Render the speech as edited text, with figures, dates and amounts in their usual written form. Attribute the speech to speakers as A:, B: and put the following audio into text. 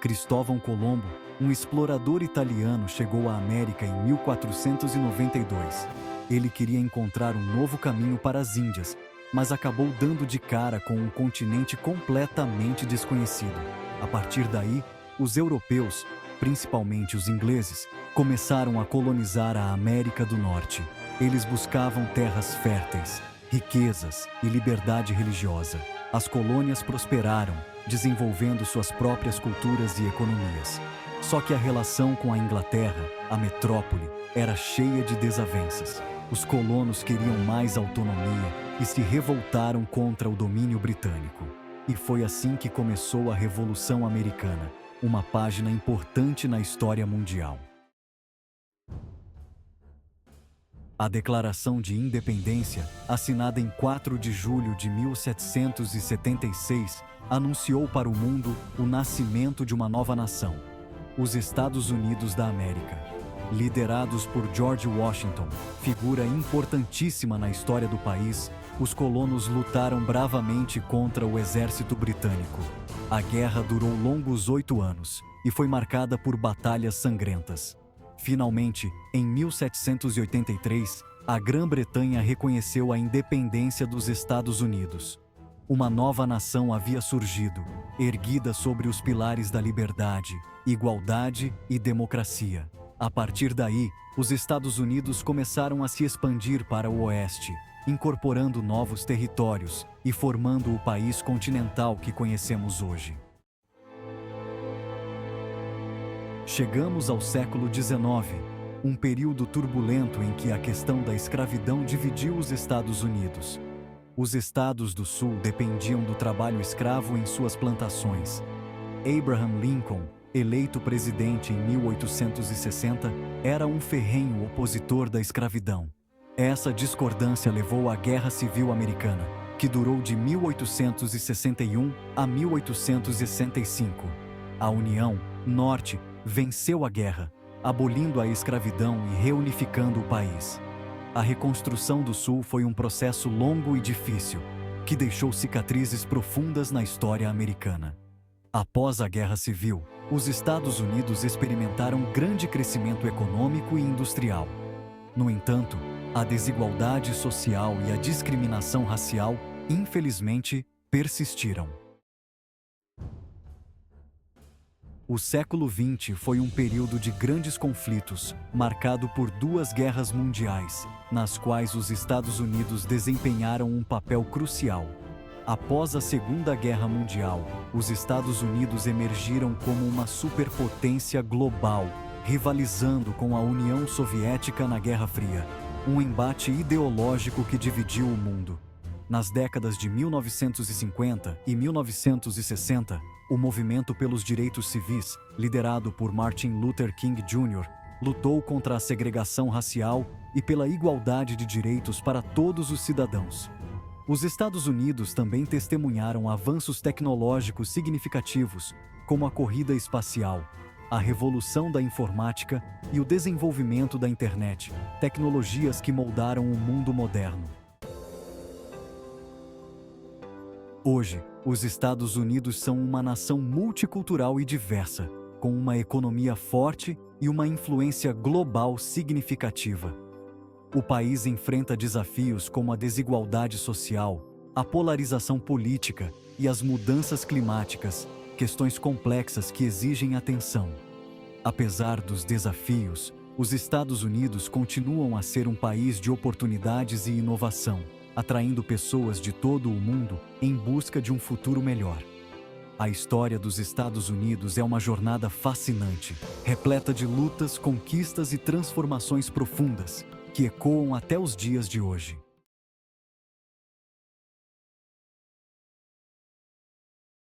A: Cristóvão Colombo, um explorador italiano, chegou à América em 1492. Ele queria encontrar um novo caminho para as Índias, mas acabou dando de cara com um continente completamente desconhecido. A partir daí, os europeus, principalmente os ingleses, começaram a colonizar a América do Norte. Eles buscavam terras férteis, riquezas e liberdade religiosa. As colônias prosperaram, desenvolvendo suas próprias culturas e economias. Só que a relação com a Inglaterra, a metrópole, era cheia de desavenças. Os colonos queriam mais autonomia e se revoltaram contra o domínio britânico. E foi assim que começou a Revolução Americana, uma página importante na história mundial. A Declaração de Independência, assinada em 4 de julho de 1776, anunciou para o mundo o nascimento de uma nova nação, os Estados Unidos da América. Liderados por George Washington, figura importantíssima na história do país, os colonos lutaram bravamente contra o exército britânico. A guerra durou longos 8 anos e foi marcada por batalhas sangrentas. Finalmente, em 1783, a Grã-Bretanha reconheceu a independência dos Estados Unidos. Uma nova nação havia surgido, erguida sobre os pilares da liberdade, igualdade e democracia. A partir daí, os Estados Unidos começaram a se expandir para o oeste, incorporando novos territórios e formando o país continental que conhecemos hoje. Chegamos ao século XIX, um período turbulento em que a questão da escravidão dividiu os Estados Unidos. Os estados do Sul dependiam do trabalho escravo em suas plantações. Abraham Lincoln, eleito presidente em 1860, era um ferrenho opositor da escravidão. Essa discordância levou à Guerra Civil Americana, que durou de 1861 a 1865. A União Norte venceu a guerra, abolindo a escravidão e reunificando o país. A reconstrução do Sul foi um processo longo e difícil, que deixou cicatrizes profundas na história americana. Após a Guerra Civil, os Estados Unidos experimentaram grande crescimento econômico e industrial. No entanto, a desigualdade social e a discriminação racial, infelizmente, persistiram. O século XX foi um período de grandes conflitos, marcado por 2 guerras mundiais, nas quais os Estados Unidos desempenharam um papel crucial. Após a Segunda Guerra Mundial, os Estados Unidos emergiram como uma superpotência global, rivalizando com a União Soviética na Guerra Fria, um embate ideológico que dividiu o mundo. Nas décadas de 1950 e 1960, o movimento pelos direitos civis, liderado por Martin Luther King Jr., lutou contra a segregação racial e pela igualdade de direitos para todos os cidadãos. Os Estados Unidos também testemunharam avanços tecnológicos significativos, como a corrida espacial, a revolução da informática e o desenvolvimento da internet, tecnologias que moldaram o mundo moderno. Hoje, os Estados Unidos são uma nação multicultural e diversa, com uma economia forte e uma influência global significativa. O país enfrenta desafios como a desigualdade social, a polarização política e as mudanças climáticas, questões complexas que exigem atenção. Apesar dos desafios, os Estados Unidos continuam a ser um país de oportunidades e inovação, atraindo pessoas de todo o mundo em busca de um futuro melhor. A história dos Estados Unidos é uma jornada fascinante, repleta de lutas, conquistas e transformações profundas, que ecoam até os dias de hoje.